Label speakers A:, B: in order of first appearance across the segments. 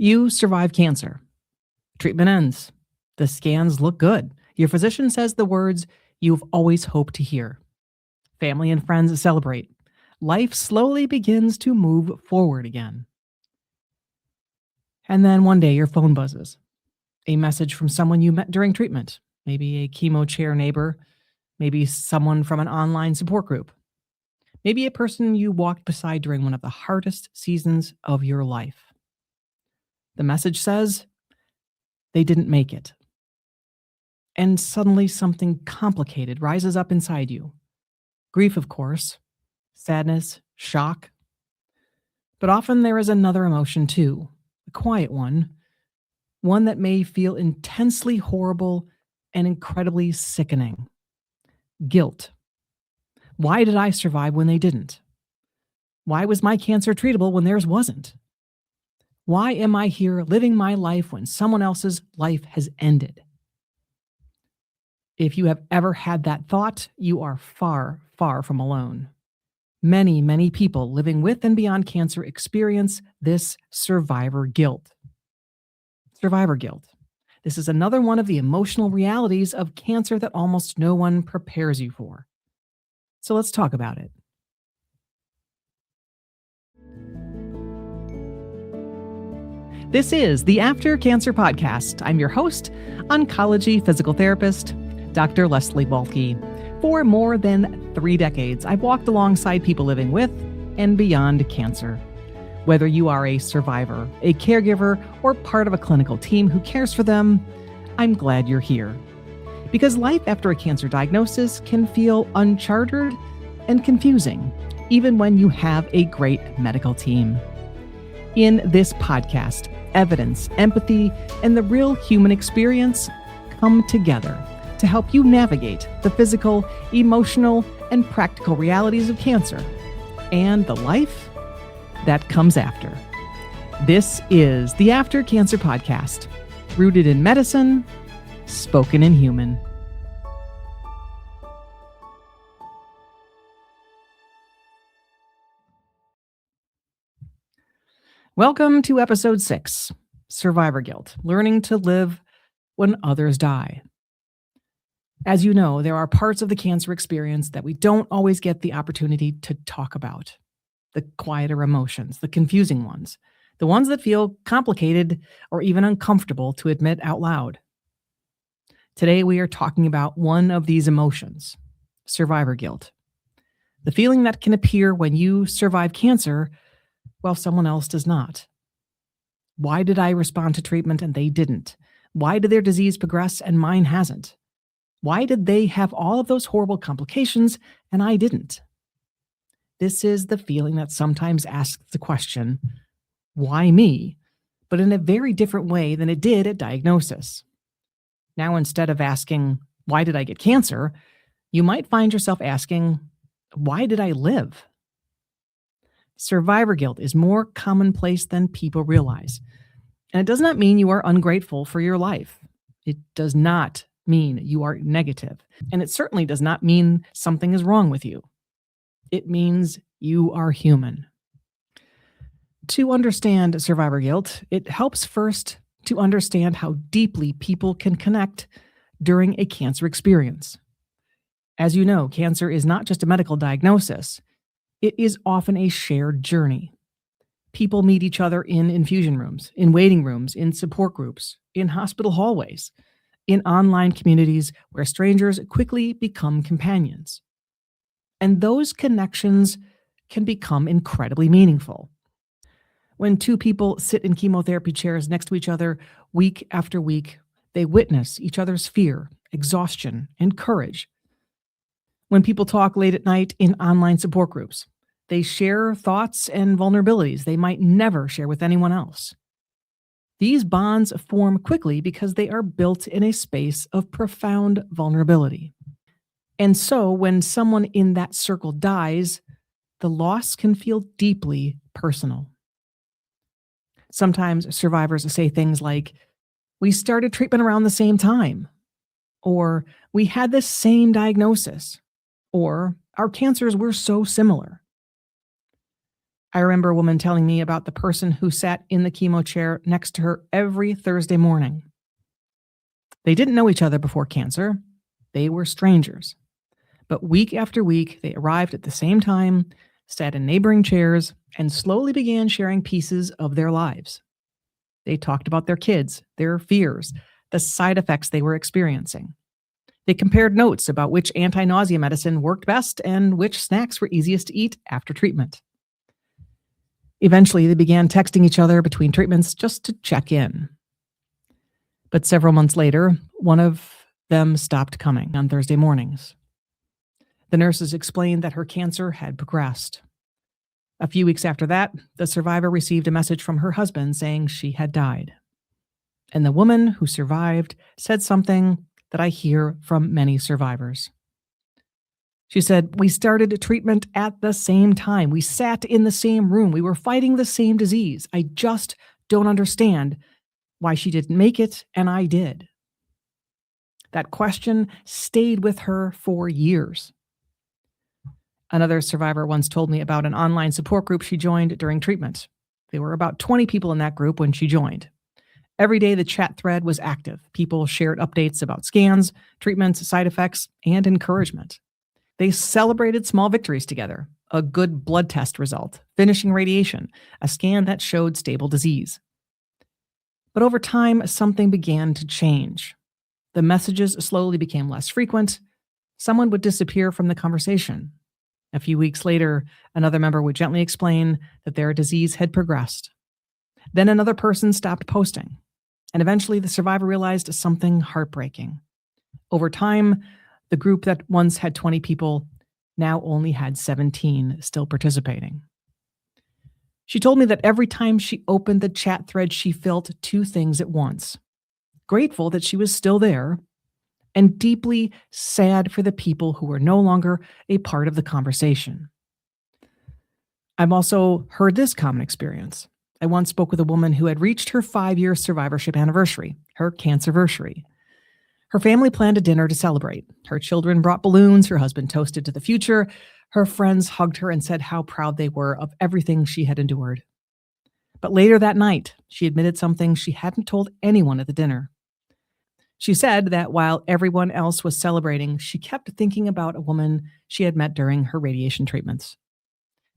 A: You survive cancer. Treatment ends. The scans look good. Your physician says the words you've always hoped to hear. Family and friends celebrate. Life slowly begins to move forward again. And then one day your phone buzzes. A message from someone you met during treatment, maybe a chemo chair neighbor, maybe someone from an online support group, maybe a person you walked beside during one of the hardest seasons of your life. The message says they didn't make it. And suddenly something complicated rises up inside you. Grief, of course, sadness, shock. But often there is another emotion too, a quiet one that may feel intensely horrible and incredibly sickening. Guilt. Why did I survive when they didn't? Why was my cancer treatable when theirs wasn't? Why am I here living my life when someone else's life has ended? If you have ever had that thought, you are far, far from alone. Many, many people living with and beyond cancer experience this survivor guilt. Survivor guilt. This is another one of the emotional realities of cancer that almost no one prepares you for. So let's talk about it. This is the After Cancer Podcast. I'm your host, oncology physical therapist, Dr. Leslie Waltke. For more than 3 decades, I've walked alongside people living with and beyond cancer. Whether you are a survivor, a caregiver, or part of a clinical team who cares for them, I'm glad you're here. Because life after a cancer diagnosis can feel uncharted and confusing, even when you have a great medical team. In this podcast, evidence, empathy, and the real human experience come together to help you navigate the physical, emotional, and practical realities of cancer and the life that comes after. This is the After Cancer Podcast, rooted in medicine, spoken in human. Welcome to episode 6, Survivor Guilt, Learning to Live When Others Die. As you know, there are parts of the cancer experience that we don't always get the opportunity to talk about. The quieter emotions, the confusing ones, the ones that feel complicated or even uncomfortable to admit out loud. Today, we are talking about one of these emotions, survivor guilt. The feeling that can appear when you survive cancer while someone else does not. Why did I respond to treatment and they didn't? Why did their disease progress and mine hasn't? Why did they have all of those horrible complications and I didn't? This is the feeling that sometimes asks the question, why me? But in a very different way than it did at diagnosis. Now, instead of asking, why did I get cancer? You might find yourself asking, why did I live? Survivor guilt is more commonplace than people realize. And it does not mean you are ungrateful for your life. It does not mean you are negative. And it certainly does not mean something is wrong with you. It means you are human. To understand survivor guilt, it helps first to understand how deeply people can connect during a cancer experience. As you know, cancer is not just a medical diagnosis. It is often a shared journey. People meet each other in infusion rooms, in waiting rooms, in support groups, in hospital hallways, in online communities where strangers quickly become companions. And those connections can become incredibly meaningful. When 2 people sit in chemotherapy chairs next to each other week after week, they witness each other's fear, exhaustion, and courage. When people talk late at night in online support groups, they share thoughts and vulnerabilities they might never share with anyone else. These bonds form quickly because they are built in a space of profound vulnerability. And so when someone in that circle dies, the loss can feel deeply personal. Sometimes survivors say things like, we started treatment around the same time, or we had the same diagnosis, or our cancers were so similar. I remember a woman telling me about the person who sat in the chemo chair next to her every Thursday morning. They didn't know each other before cancer. They were strangers. But week after week, they arrived at the same time, sat in neighboring chairs, and slowly began sharing pieces of their lives. They talked about their kids, their fears, the side effects they were experiencing. They compared notes about which anti-nausea medicine worked best and which snacks were easiest to eat after treatment. Eventually, they began texting each other between treatments just to check in. But several months later, one of them stopped coming on Thursday mornings. The nurses explained that her cancer had progressed. A few weeks after that, the survivor received a message from her husband saying she had died. And the woman who survived said something that I hear from many survivors. She said, "We started treatment at the same time. We sat in the same room. We were fighting the same disease. I just don't understand why she didn't make it, and I did." That question stayed with her for years. Another survivor once told me about an online support group she joined during treatment. There were about 20 people in that group when she joined. Every day, the chat thread was active. People shared updates about scans, treatments, side effects, and encouragement. They celebrated small victories together: a good blood test result, finishing radiation, a scan that showed stable disease. But over time, something began to change. The messages slowly became less frequent. Someone would disappear from the conversation. A few weeks later, another member would gently explain that their disease had progressed. Then another person stopped posting. And eventually, the survivor realized something heartbreaking. Over time, the group that once had 20 people now only had 17 still participating. She told me that every time she opened the chat thread, she felt two things at once: grateful that she was still there, and deeply sad for the people who were no longer a part of the conversation. I've also heard this common experience. I once spoke with a woman who had reached her 5-year survivorship anniversary, her cancerversary. Her family planned a dinner to celebrate. Her children brought balloons, her husband toasted to the future. Her friends hugged her and said how proud they were of everything she had endured. But later that night, she admitted something she hadn't told anyone at the dinner. She said that while everyone else was celebrating, she kept thinking about a woman she had met during her radiation treatments.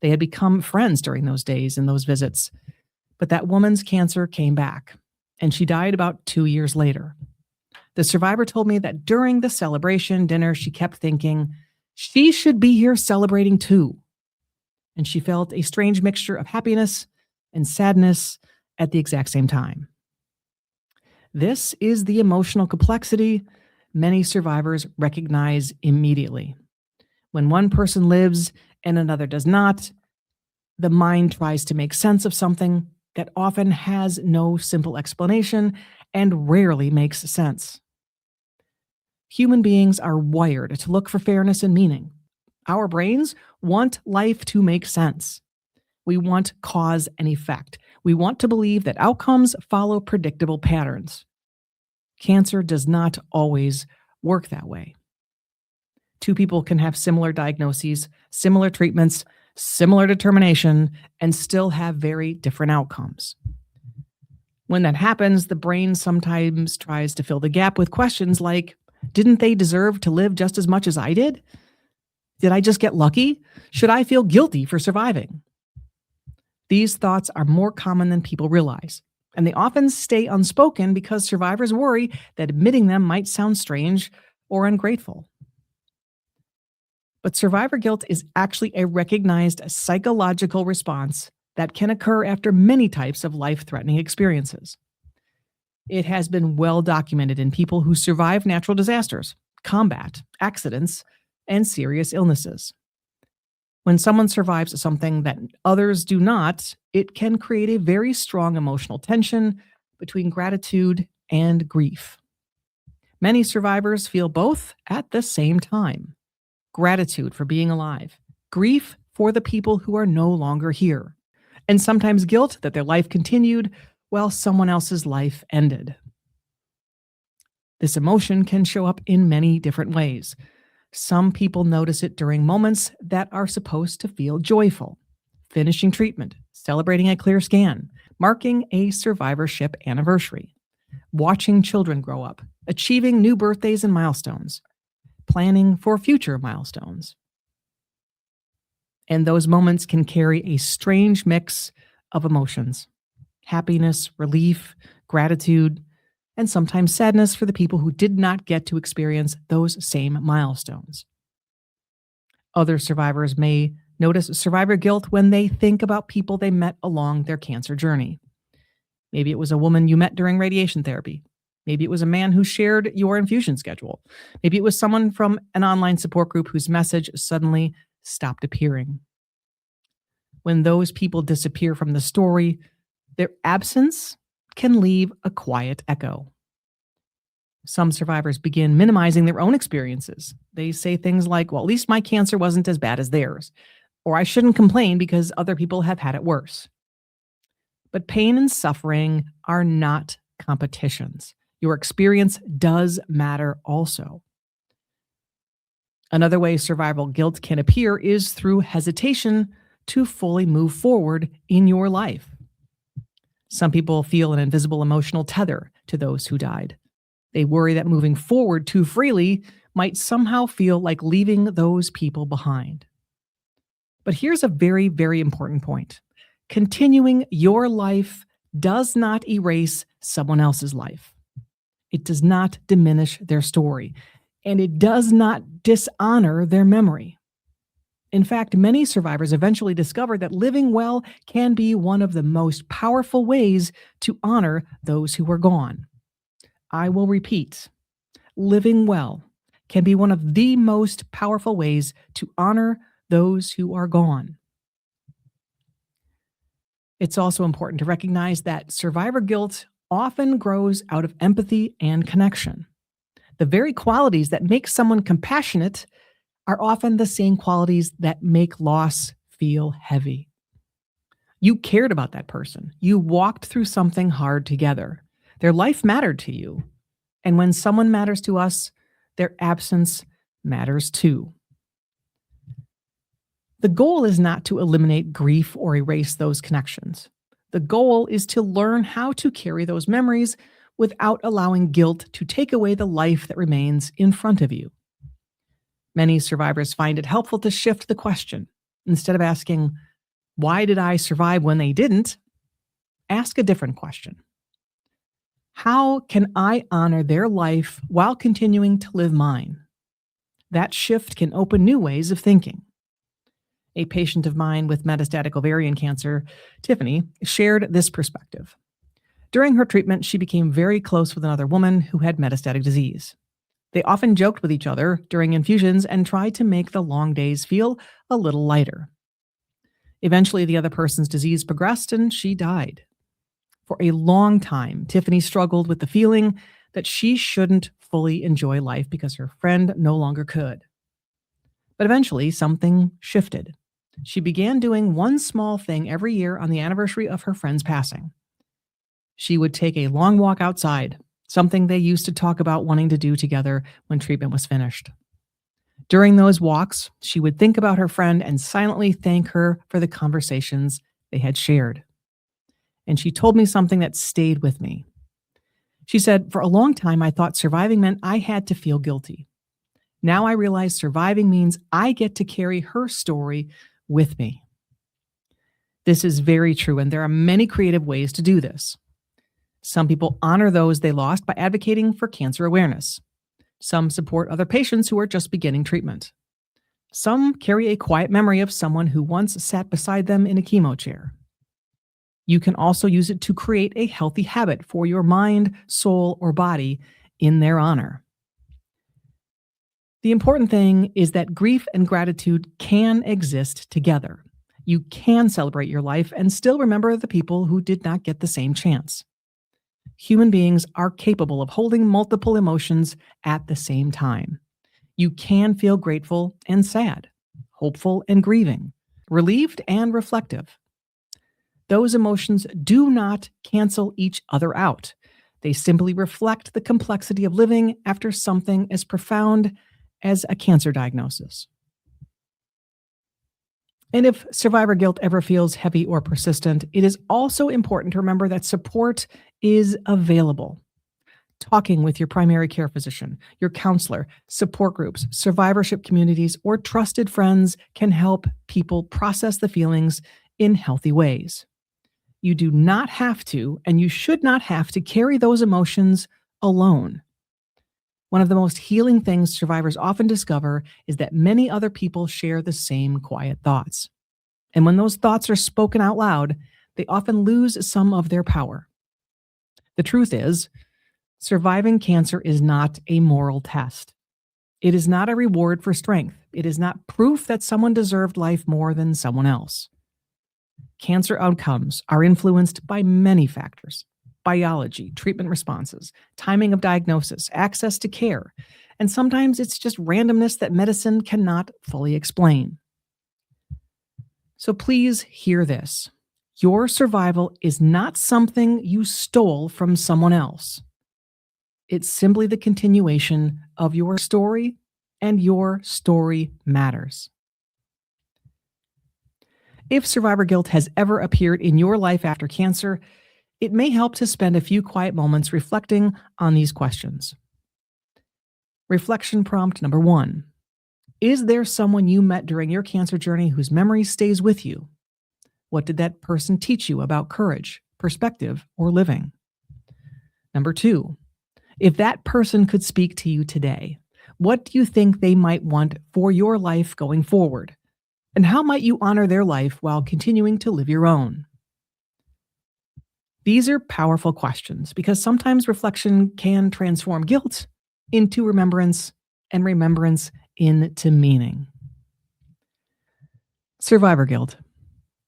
A: They had become friends during those days and those visits. But that woman's cancer came back, and she died about 2 years later. The survivor told me that during the celebration dinner, she kept thinking, she should be here celebrating too. And she felt a strange mixture of happiness and sadness at the exact same time. This is the emotional complexity many survivors recognize immediately. When one person lives and another does not, the mind tries to make sense of something that often has no simple explanation and rarely makes sense. Human beings are wired to look for fairness and meaning. Our brains want life to make sense. We want cause and effect. We want to believe that outcomes follow predictable patterns. Cancer does not always work that way. Two people can have similar diagnoses, similar treatments, similar determination, and still have very different outcomes. When that happens, the brain sometimes tries to fill the gap with questions like, didn't they deserve to live just as much as I did? Did I just get lucky? Should I feel guilty for surviving? These thoughts are more common than people realize, and they often stay unspoken because survivors worry that admitting them might sound strange or ungrateful. But survivor guilt is actually a recognized psychological response that can occur after many types of life-threatening experiences. It has been well documented in people who survive natural disasters, combat, accidents, and serious illnesses. When someone survives something that others do not, it can create a very strong emotional tension between gratitude and grief. Many survivors feel both at the same time: gratitude for being alive, grief for the people who are no longer here, and sometimes guilt that their life continued while someone else's life ended. This emotion can show up in many different ways. Some people notice it during moments that are supposed to feel joyful. finishing treatment, celebrating a clear scan, marking a survivorship anniversary, watching children grow up, achieving new birthdays and milestones, planning for future milestones. And those moments can carry a strange mix of emotions: happiness, relief, gratitude, and sometimes sadness for the people who did not get to experience those same milestones. Other survivors may notice survivor guilt when they think about people they met along their cancer journey. Maybe it was a woman you met during radiation therapy. Maybe it was a man who shared your infusion schedule. Maybe it was someone from an online support group whose message suddenly stopped appearing. When those people disappear from the story, their absence can leave a quiet echo. Some survivors begin minimizing their own experiences. They say things like, well, at least my cancer wasn't as bad as theirs, or I shouldn't complain because other people have had it worse. But pain and suffering are not competitions. Your experience does matter also. Another way survival guilt can appear is through hesitation to fully move forward in your life. Some people feel an invisible emotional tether to those who died. They worry that moving forward too freely might somehow feel like leaving those people behind. But here's a very, very important point. Continuing your life does not erase someone else's life. It does not diminish their story, and it does not dishonor their memory. In fact, many survivors eventually discover that living well can be one of the most powerful ways to honor those who are gone. I will repeat, living well can be one of the most powerful ways to honor those who are gone. It's also important to recognize that survivor guilt often grows out of empathy and connection. The very qualities that make someone compassionate are often the same qualities that make loss feel heavy. You cared about that person. You walked through something hard together. Their life mattered to you. And when someone matters to us, their absence matters too. The goal is not to eliminate grief or erase those connections. The goal is to learn how to carry those memories without allowing guilt to take away the life that remains in front of you. Many survivors find it helpful to shift the question. Instead of asking, why did I survive when they didn't? Ask a different question. How can I honor their life while continuing to live mine? That shift can open new ways of thinking. A patient of mine with metastatic ovarian cancer, Tiffany, shared this perspective. During her treatment, she became very close with another woman who had metastatic disease. They often joked with each other during infusions and tried to make the long days feel a little lighter. Eventually, the other person's disease progressed and she died. For a long time, Tiffany struggled with the feeling that she shouldn't fully enjoy life because her friend no longer could. But eventually, something shifted. She began doing one small thing every year on the anniversary of her friend's passing. She would take a long walk outside, something they used to talk about wanting to do together when treatment was finished. During those walks, she would think about her friend and silently thank her for the conversations they had shared. And she told me something that stayed with me. She said, for a long time, I thought surviving meant I had to feel guilty. Now I realize surviving means I get to carry her story with me. This is very true, and there are many creative ways to do this. Some people honor those they lost by advocating for cancer awareness. Some support other patients who are just beginning treatment. Some carry a quiet memory of someone who once sat beside them in a chemo chair. You can also use it to create a healthy habit for your mind, soul, or body in their honor. The important thing is that grief and gratitude can exist together. You can celebrate your life and still remember the people who did not get the same chance. Human beings are capable of holding multiple emotions at the same time. You can feel grateful and sad, hopeful and grieving, relieved and reflective. Those emotions do not cancel each other out. They simply reflect the complexity of living after something as profound as a cancer diagnosis. And if survivor guilt ever feels heavy or persistent, it is also important to remember that support is available. Talking with your primary care physician, your counselor, support groups, survivorship communities, or trusted friends can help people process the feelings in healthy ways. You do not have to, and you should not have to carry those emotions alone. One of the most healing things survivors often discover is that many other people share the same quiet thoughts. And when those thoughts are spoken out loud, they often lose some of their power. The truth is, surviving cancer is not a moral test. It is not a reward for strength. It is not proof that someone deserved life more than someone else. Cancer outcomes are influenced by many factors: biology, treatment responses, timing of diagnosis, access to care, and sometimes it's just randomness that medicine cannot fully explain. So please hear this. Your survival is not something you stole from someone else. It's simply the continuation of your story, and your story matters. If survivor guilt has ever appeared in your life after cancer, it may help to spend a few quiet moments reflecting on these questions. Reflection prompt number 1. Is there someone you met during your cancer journey whose memory stays with you? What did that person teach you about courage, perspective, or living? Number 2. If that person could speak to you today, what do you think they might want for your life going forward? And how might you honor their life while continuing to live your own? These are powerful questions because sometimes reflection can transform guilt into remembrance and remembrance into meaning. Survivor guilt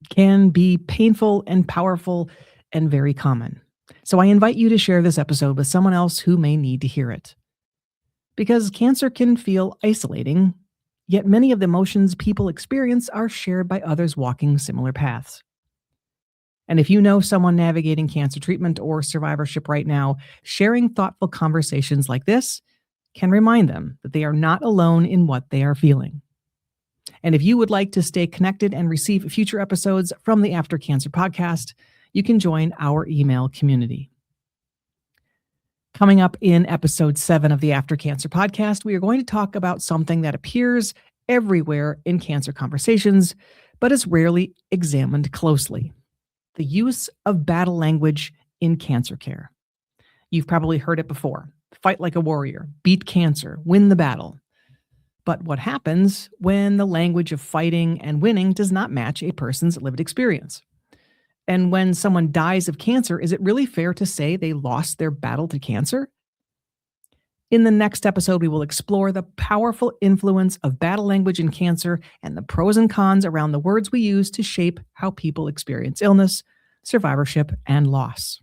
A: can be painful and powerful and very common. So I invite you to share this episode with someone else who may need to hear it. Because cancer can feel isolating, yet many of the emotions people experience are shared by others walking similar paths. And if you know someone navigating cancer treatment or survivorship right now, sharing thoughtful conversations like this can remind them that they are not alone in what they are feeling. And if you would like to stay connected and receive future episodes from the After Cancer podcast, you can join our email community. Coming up in episode 7 of the After Cancer podcast, we are going to talk about something that appears everywhere in cancer conversations, but is rarely examined closely: the use of battle language in cancer care. You've probably heard it before: fight like a warrior, beat cancer, win the battle. But what happens when the language of fighting and winning does not match a person's lived experience? And when someone dies of cancer, is it really fair to say they lost their battle to cancer? In the next episode, we will explore the powerful influence of battle language in cancer and the pros and cons around the words we use to shape how people experience illness, survivorship, and loss.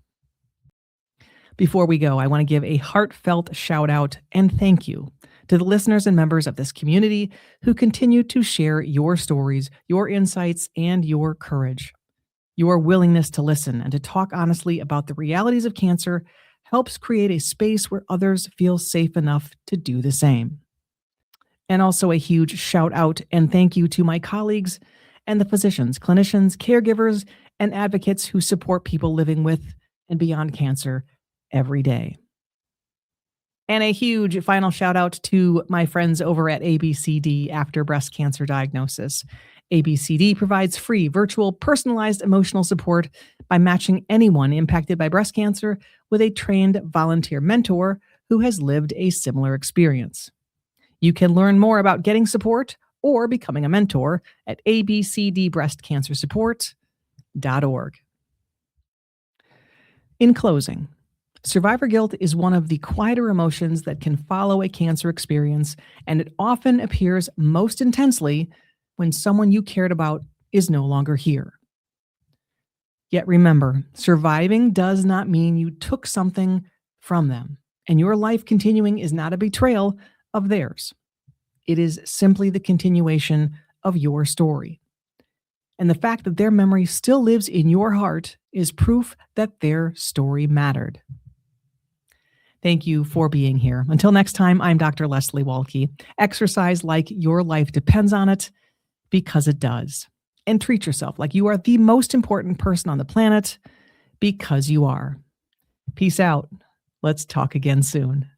A: Before we go, I want to give a heartfelt shout out and thank you to the listeners and members of this community who continue to share your stories, your insights, and your courage. Your willingness to listen and to talk honestly about the realities of cancer helps create a space where others feel safe enough to do the same. And also a huge shout out and thank you to my colleagues and the physicians, clinicians, caregivers, and advocates who support people living with and beyond cancer every day. And a huge final shout out to my friends over at ABCD After Breast Cancer Diagnosis. ABCD provides free, virtual, personalized emotional support by matching anyone impacted by breast cancer with a trained volunteer mentor who has lived a similar experience. You can learn more about getting support or becoming a mentor at abcdbreastcancersupport.org. In closing, survivor guilt is one of the quieter emotions that can follow a cancer experience, and it often appears most intensely when someone you cared about is no longer here. Yet remember, surviving does not mean you took something from them, and your life continuing is not a betrayal of theirs. It is simply the continuation of your story. And the fact that their memory still lives in your heart is proof that their story mattered. Thank you for being here. Until next time, I'm Dr. Leslie Waltke. Exercise like your life depends on it, because it does. and treat yourself like you are the most important person on the planet because you are. Peace out. Let's talk again soon.